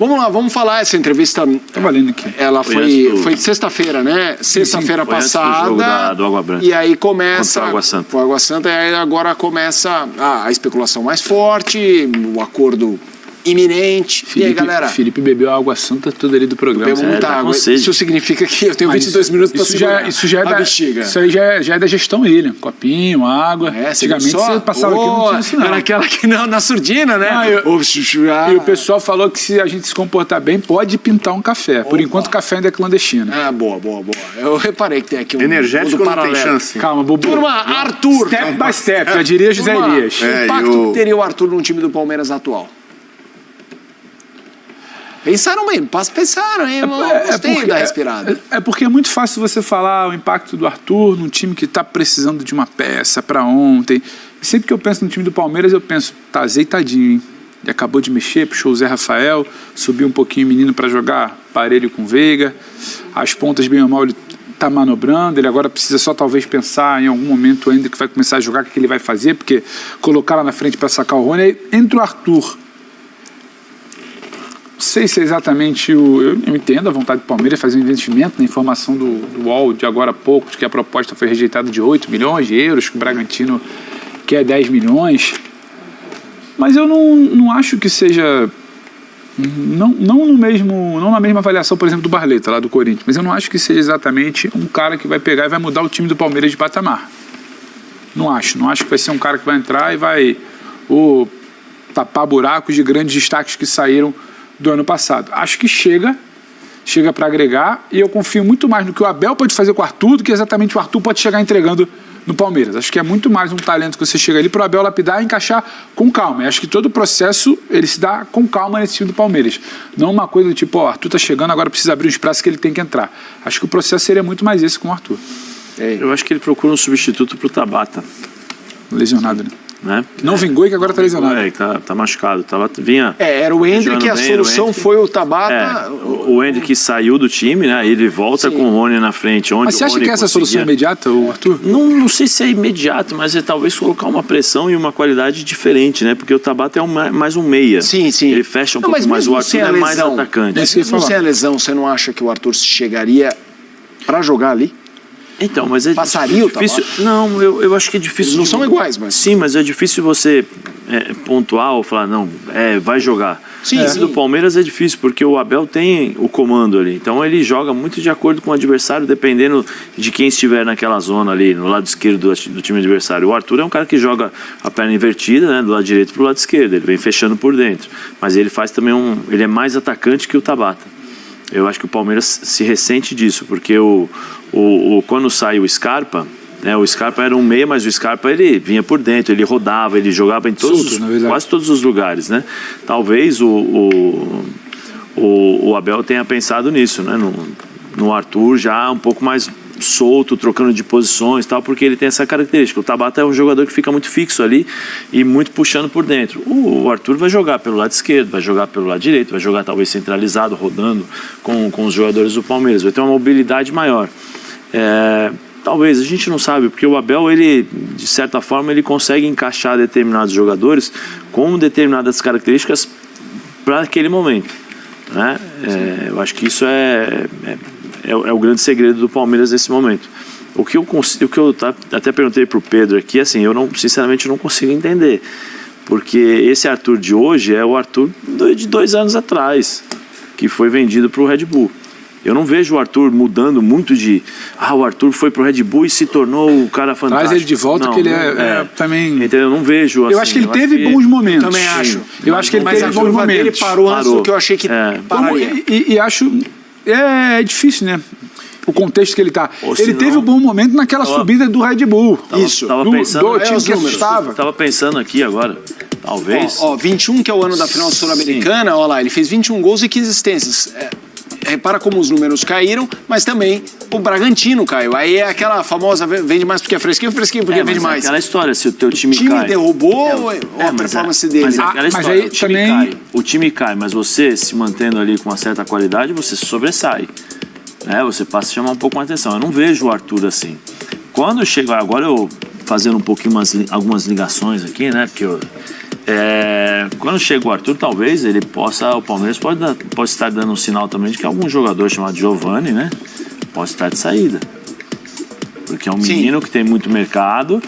Vamos lá, vamos falar essa entrevista. Tá valendo aqui. Ela foi sexta-feira, né? Sexta-feira passada. Do Água Branca. E aí começa. Contra o Água Santa. O Água Santa, e aí agora começa a especulação mais forte, o acordo iminente. Felipe, e aí, galera? Felipe bebeu a água santa toda ali do programa. Bebeu muita água. Isso significa que eu tenho 22 minutos para segurar a bexiga. Isso aí já é da gestão dele. Copinho, água. Antigamente você passava aqui não tinha isso não. Era aquela que na surdina, né? E o pessoal falou que se a gente se comportar bem, pode pintar um café. Por enquanto o café ainda é clandestino. Ah, boa. Eu reparei que tem aqui um energético não tem chance. Calma, Bubu. Turma, Arthur. Step by step, já diria José Elias. Que impacto teria o Arthur no time do Palmeiras atual? Pensaram bem, pensaram, hein? Eu gostei da respirada. É porque é muito fácil você falar o impacto do Arthur num time que está precisando de uma peça para ontem. E sempre que eu penso no time do Palmeiras, eu penso, tá azeitadinho, hein? Ele acabou de mexer, puxou o Zé Rafael, subiu um pouquinho o menino para jogar parelho com o Veiga. As pontas, bem ou mal, ele está manobrando. Ele agora precisa só talvez pensar em algum momento ainda que vai começar a jogar, o que ele vai fazer, porque colocar lá na frente para sacar o Rony. Aí entra o Arthur. Não sei se é exatamente eu entendo a vontade do Palmeiras de fazer um investimento na informação do UOL de agora há pouco, de que a proposta foi rejeitada de 8 milhões de euros, que o Bragantino quer 10 milhões. Mas eu não acho que seja... Não na mesma avaliação, por exemplo, do Barleta, lá do Corinthians, mas eu não acho que seja exatamente um cara que vai pegar e vai mudar o time do Palmeiras de patamar. Não acho que vai ser um cara que vai entrar e vai tapar buracos de grandes destaques que saíram do ano passado. Acho que chega para agregar, e eu confio muito mais no que o Abel pode fazer com o Arthur do que exatamente o Arthur pode chegar entregando no Palmeiras. Acho que é muito mais um talento que você chega ali para o Abel lapidar e encaixar com calma. E acho que todo o processo ele se dá com calma nesse time do Palmeiras. Não uma coisa do tipo, o Arthur tá chegando, agora precisa abrir os braços que ele tem que entrar. Acho que o processo seria muito mais esse com o Arthur. Eu acho que ele procura um substituto para o Tabata. Lesionado, né? Não vingou e que agora está lesionado. Tá machucado. Vinha era o Hendrick, a solução foi o Tabata. O Hendrick saiu do time, né? Ele volta com o Rony na frente. Mas você acha que essa solução imediata, o Arthur? Não sei se é imediato, mas é talvez colocar uma pressão e uma qualidade diferente, né? Porque o Tabata é mais um meia. Sim. Ele fecha um pouco mais. O Arthur é mais atacante. Mas mesmo sem a lesão, você não acha que o Arthur chegaria para jogar ali? Então, mas é passaria difícil. Não, eu acho que é difícil. Eles não são iguais, mas... Sim, mas é difícil você pontuar ou falar, não, vai jogar. Sim. Do Palmeiras é difícil, porque o Abel tem o comando ali. Então ele joga muito de acordo com o adversário, dependendo de quem estiver naquela zona ali, no lado esquerdo do time adversário. O Arthur é um cara que joga a perna invertida, né, do lado direito para o lado esquerdo. Ele vem fechando por dentro. Mas ele faz também ele é mais atacante que o Tabata. Eu acho que o Palmeiras se ressente disso, porque quando sai o Scarpa, né, o Scarpa era um meia, mas o Scarpa ele vinha por dentro, ele rodava, ele jogava em quase todos os lugares, né? Talvez o Abel tenha pensado nisso, né? No Arthur já um pouco mais solto, trocando de posições, tal, porque ele tem essa característica. O Tabata é um jogador que fica muito fixo ali e muito puxando por dentro. O Arthur vai jogar pelo lado esquerdo, vai jogar pelo lado direito, vai jogar talvez centralizado, rodando com os jogadores do Palmeiras. Vai ter uma mobilidade maior. Talvez, a gente não sabe, porque o Abel, ele, de certa forma, ele consegue encaixar determinados jogadores com determinadas características para aquele momento, né? Eu acho que isso é o grande segredo do Palmeiras nesse momento. O que eu até perguntei para o Pedro aqui, assim, sinceramente não consigo entender, porque esse Arthur de hoje é o Arthur de 2 anos atrás, que foi vendido para o Red Bull. Eu não vejo o Arthur mudando muito o Arthur foi pro Red Bull e se tornou o cara fantástico. Traz ele de volta, que ele também... Entendeu? Eu não vejo assim. Eu acho que ele teve bons momentos. Eu também acho. Eu acho que ele teve bons momentos. Ele parou antes do que eu achei que pararia. E acho... É difícil, né? O contexto que ele tá. Ele teve um bom momento naquela subida do Red Bull. Tava pensando... Do time que assustava. Tava pensando aqui agora. Talvez... 21, que é o ano da final sul-americana, olha lá, ele fez 21 gols e 15 assistências. Repara como os números caíram, mas também o Bragantino caiu. Aí é aquela famosa, vende mais porque é fresquinho porque vende mais. Aquela história, se o teu time cai... O time derrubou ou a performance dele? Mas aquela história, o time cai, mas você se mantendo ali com uma certa qualidade, você sobressai. Você passa a chamar um pouco mais atenção. Eu não vejo o Arthur assim. Quando chega agora, eu fazendo um pouquinho algumas ligações aqui, né? Porque Quando chega o Arthur, talvez ele possa, o Palmeiras pode estar dando um sinal também de que algum jogador chamado Giovani, né, pode estar de saída. Porque é um menino que tem muito mercado.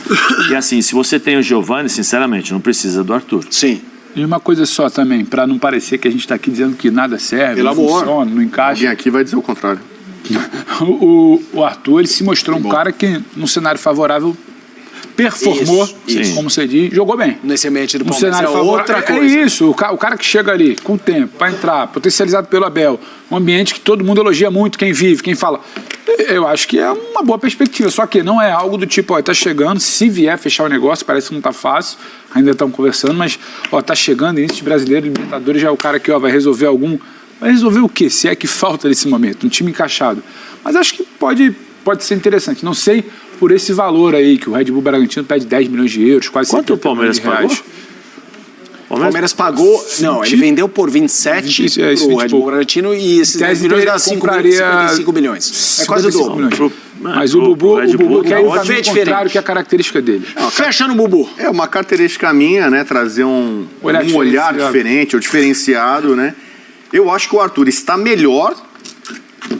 E assim, se você tem o Giovani, sinceramente, não precisa do Arthur. Sim. E uma coisa só também, para não parecer que a gente está aqui dizendo que nada serve, não funciona, não encaixa. Alguém aqui vai dizer o contrário. O Arthur, ele se mostrou um cara que, num cenário favorável, performou, isso. como você diz, jogou bem. Nesse ambiente do Um Palmeiras cenário outra favorável. coisa. É isso, o cara que chega ali com o tempo para entrar, potencializado pelo Abel, um ambiente que todo mundo elogia muito, quem vive, quem fala. Eu acho que é uma boa perspectiva, só que não é algo do tipo, ó, tá chegando, se vier fechar o negócio, parece que não tá fácil, ainda estão conversando, mas, ó, tá chegando, início de Brasileiro, Libertadores, já é o cara que, ó, vai resolver vai resolver o quê? Se é que falta nesse momento, um time encaixado. Mas acho que pode ser interessante, não sei por esse valor aí, que o Red Bull Bragantino pede 10 milhões de euros, quase Quanto o Palmeiras pagou? O Palmeiras pagou... Não, ele vendeu por 27 pro Red Bull Bragantino e esses 10 milhões dá 55 milhões. É quase o dobro. Mas o Bubu quer o caminho contrário, que é a característica dele. Fecha no Bubu. É uma característica minha, né? Trazer um olhar diferente, ou diferenciado, né? Eu acho que o Arthur está melhor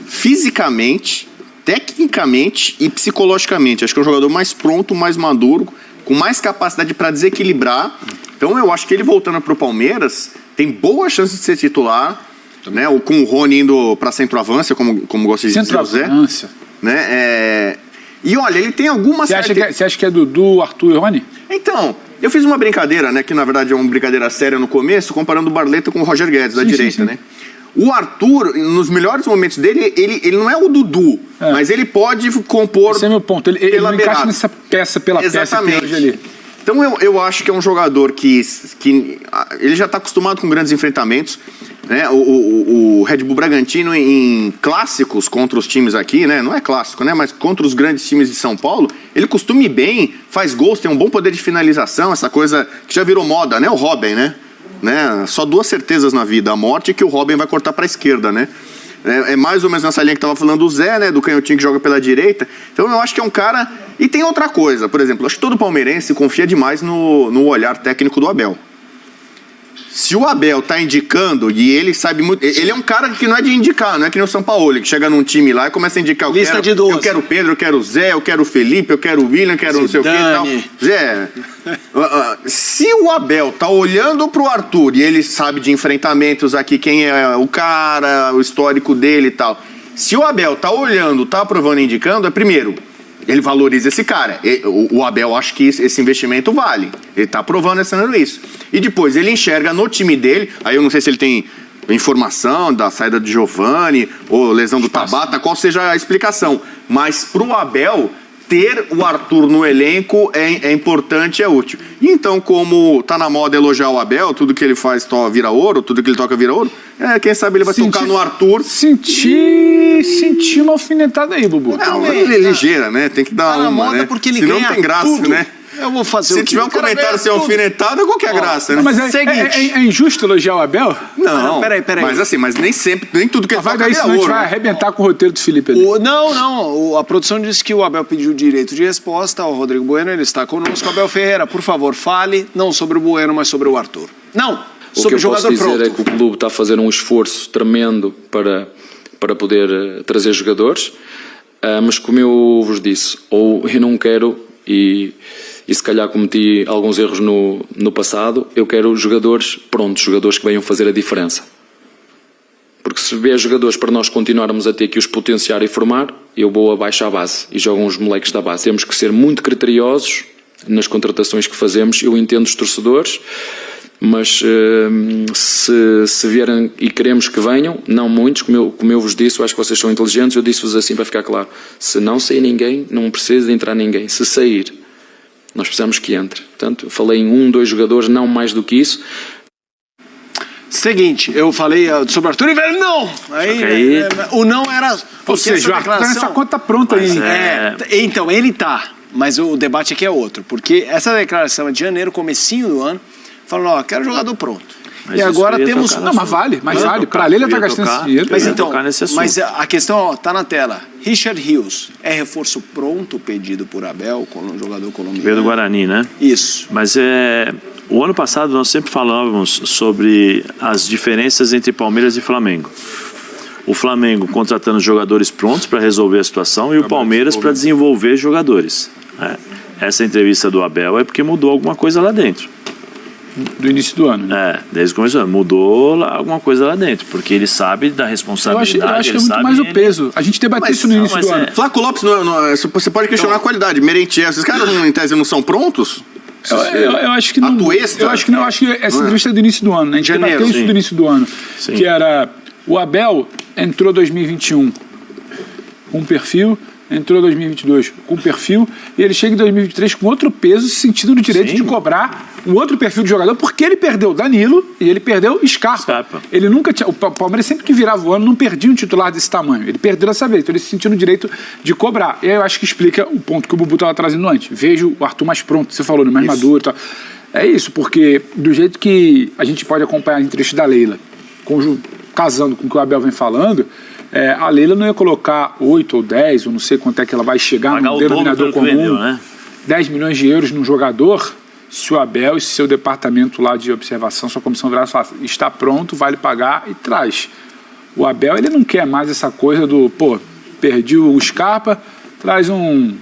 fisicamente, tecnicamente e psicologicamente. Acho que é um jogador mais pronto, mais maduro, com mais capacidade para desequilibrar. Então eu acho que ele voltando para o Palmeiras tem boa chance de ser titular, né? Ou com o Rony indo para centroavança, como gosta de dizer o Zé. Né? E olha, ele tem algumas... Você acha que é Dudu, Arthur e Rony? Então, eu fiz uma brincadeira, né? Que na verdade é uma brincadeira séria no começo, comparando o Barleta com o Roger Guedes, da direita, né? O Arthur, nos melhores momentos dele, ele não é o Dudu, mas ele pode compor. Esse é meu ponto. Ele não encaixa nessa peça pela peça que tem hoje ali. Então eu acho que é um jogador que ele já está acostumado com grandes enfrentamentos, né? O Red Bull Bragantino em clássicos contra os times aqui, né? Não é clássico, né? Mas contra os grandes times de São Paulo, ele costuma ir bem, faz gols, tem um bom poder de finalização, essa coisa que já virou moda, né? O Robin, né? Só duas certezas na vida, a morte e que o Robin vai cortar para a esquerda, né? É mais ou menos nessa linha que estava falando o Zé, né? Do canhotinho que joga pela direita. Então eu acho que é um cara... E tem outra coisa, por exemplo, acho que todo palmeirense confia demais no olhar técnico do Abel. Se o Abel tá indicando, e ele sabe muito... Ele é um cara que não é de indicar, não é que nem o São Paulo, que chega num time lá e começa a indicar... Eu quero o Pedro, eu quero o Zé, eu quero o Felipe, eu quero o William, eu quero não sei o que e tal. Zé, se o Abel tá olhando pro Arthur e ele sabe de enfrentamentos aqui, quem é o cara, o histórico dele e tal. Se o Abel tá olhando, tá aprovando e indicando, primeiro... Ele valoriza esse cara. O Abel acha que esse investimento vale. Ele está aprovando isso. E depois ele enxerga no time dele, aí eu não sei se ele tem informação da saída de Giovani ou lesão do Tabata, qual seja a explicação. Mas para o Abel, ter o Arthur no elenco é importante, é útil. E então, como tá na moda elogiar o Abel, tudo que ele faz vira ouro, tudo que ele toca vira ouro, quem sabe ele vai tocar no Arthur. Senti uma alfinetada aí, Bubu. Não, ele é ligeira, né? Tem que dar na uma, moda né? porque ele senão ganha não tem graça, tudo. né? Eu vou fazer Se tiver um comentário sem alfinetada, qual que é a graça, né? Mas é injusto elogiar o Abel? Não, peraí. Mas nem sempre, nem tudo que ele vai toca daí, é senão a gente ouro. vai arrebentar com o roteiro do Felipe ali. Não. A produção disse que o Abel pediu direito de resposta ao Rodrigo Bueno. Ele está conosco. Abel Ferreira, por favor, fale não sobre o Bueno, mas sobre o Arthur. Não, sobre o jogador pronto. O que eu posso dizer é que o clube está a fazer um esforço tremendo para poder trazer jogadores, mas como eu vos disse, ou eu não quero e se calhar cometi alguns erros no passado, eu quero jogadores prontos, jogadores que venham fazer a diferença. Porque se vier jogadores para nós continuarmos a ter que os potenciar e formar, eu vou abaixo à base e jogam os moleques da base. Temos que ser muito criteriosos nas contratações que fazemos. Eu entendo os torcedores, mas se vierem e queremos que venham, não muitos, como eu vos disse, eu acho que vocês são inteligentes, eu disse-vos assim para ficar claro: se não sair ninguém, não precisa de entrar ninguém. Se sair, nós precisamos que entre. Portanto, eu falei em 2 jogadores, não mais do que isso. Seguinte, eu falei sobre Arthur e velho, não! Aí, o não era... Ou seja, o Arthur essa conta pronta aí. Então, ele tá, mas o debate aqui é outro, porque essa declaração é de janeiro, comecinho do ano, falando, quero jogador pronto. Mas e agora temos... Não, mas vale. Para ele tá gastando esse dinheiro. Mas a questão, tá na tela. Richard Rios, é reforço pronto pedido por Abel, com um jogador colombiano? Veio do Guarani, né? Isso. Mas O ano passado nós sempre falávamos sobre as diferenças entre Palmeiras e Flamengo. O Flamengo contratando jogadores prontos para resolver a situação e o Palmeiras para desenvolver jogadores. Essa entrevista do Abel é porque mudou alguma coisa lá dentro. Do início do ano. Né? Desde o começo do ano. Mudou alguma coisa lá dentro, porque ele sabe da responsabilidade. Eu acho que é muito mais o peso. A gente debateu isso no início do ano. Flaco Lopes, você pode questionar a qualidade. Merentiel, esses caras em tese não são prontos? Eu acho que não. Eu acho que não. Eu acho que essa entrevista é do início do ano. Né? A gente debateu isso do início do ano. Sim. Que era o Abel entrou 2021 com um perfil, entrou 2022 com um perfil, e ele chega em 2023 com outro peso, sentindo no direito de cobrar um outro perfil de jogador, porque ele perdeu Danilo e ele perdeu Scarpa. Ele nunca tinha. O Palmeiras sempre que virava o ano não perdia um titular desse tamanho. Ele perdeu dessa vez, então ele se sentiu no direito de cobrar. E aí eu acho que explica o ponto que o Bubu estava trazendo antes. Vejo o Arthur mais pronto, você falou, mais maduro e tal. É isso, porque do jeito que a gente pode acompanhar em trecho da Leila, casando com o que o Abel vem falando, a Leila não ia colocar 8 ou 10, ou não sei quanto é que ela vai chegar no denominador comum, vendeu, né? 10 milhões de euros num jogador, se o Abel e seu departamento lá de observação, sua comissão virar e falar, está pronto, vale pagar e traz. O Abel, ele não quer mais essa coisa do, perdi o Scarpa, traz um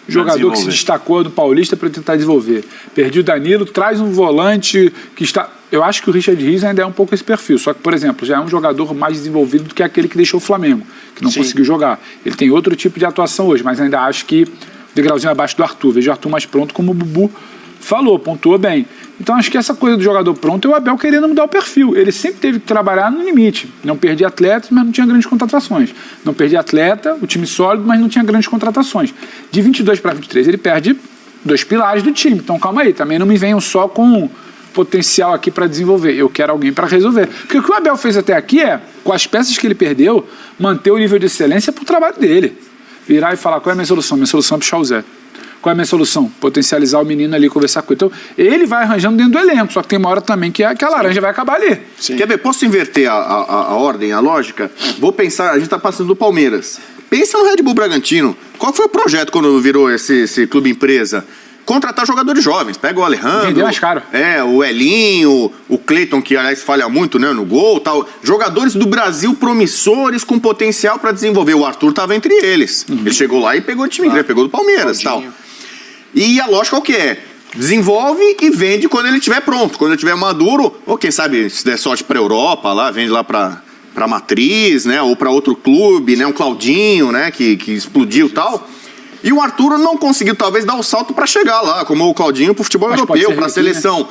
jogador que se destacou do Paulista para tentar desenvolver. Perdi o Danilo, traz um volante que está... Eu acho que o Richard Rios ainda é um pouco esse perfil, só que, por exemplo, já é um jogador mais desenvolvido do que aquele que deixou o Flamengo, que não conseguiu jogar. Ele tem outro tipo de atuação hoje, mas ainda acho que degrauzinho abaixo do Arthur. Vejo o Arthur mais pronto, como o Bubu falou, pontuou bem. Então acho que essa coisa do jogador pronto é o Abel querendo mudar o perfil. Ele sempre teve que trabalhar no limite. Não perdia atletas, mas não tinha grandes contratações. Não perdia atleta, o time sólido, mas não tinha grandes contratações. De 22 para 23 ele perde 2 pilares do time. Então calma aí, também não me venham só com potencial aqui para desenvolver. Eu quero alguém para resolver. Porque o que o Abel fez até aqui com as peças que ele perdeu, manter o nível de excelência para o trabalho dele. Virar e falar, qual é a minha solução? Minha solução é puxar o Zé. Qual é a minha solução? Potencializar o menino ali, conversar com ele. Então, ele vai arranjando dentro do elenco, só que tem uma hora também que a laranja vai acabar ali. Sim. Quer ver? Posso inverter a ordem, a lógica? Vou pensar, a gente está passando do Palmeiras. Pensa no Red Bull Bragantino. Qual foi o projeto quando virou esse clube empresa? Contratar jogadores jovens. Pega o Alejandro. Vender mais caro. O Elinho, o Cleiton, que aliás falha muito, né, no gol, tal. Jogadores do Brasil promissores com potencial para desenvolver. O Arthur estava entre eles. Ele chegou lá e pegou o time, pegou do Palmeiras, tal. E a lógica é o que é? Desenvolve e vende quando ele estiver pronto. Quando ele estiver maduro, ou quem sabe, se der sorte para Europa, lá, vende lá para Matriz, né? Ou para outro clube, né? Um Claudinho, né? Que explodiu e tal. E o Arthur não conseguiu, talvez, dar o salto para chegar lá, como o Claudinho, para o futebol europeu, para a seleção. Né?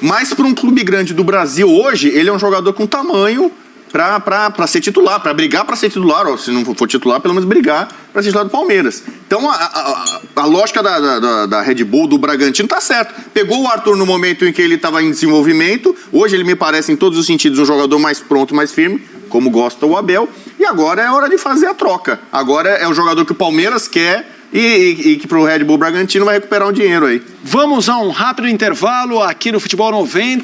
Mas para um clube grande do Brasil hoje, ele é um jogador com tamanho para ser titular, para brigar para ser titular, ou se não for titular, pelo menos brigar para ser titular do Palmeiras. Então a lógica da Red Bull, do Bragantino, tá certo. Pegou o Arthur no momento em que ele estava em desenvolvimento, hoje ele me parece em todos os sentidos um jogador mais pronto, mais firme, como gosta o Abel, e agora é hora de fazer a troca. Agora é o jogador que o Palmeiras quer e que pro Red Bull Bragantino vai recuperar um dinheiro aí. Vamos a um rápido intervalo aqui no Futebol 90.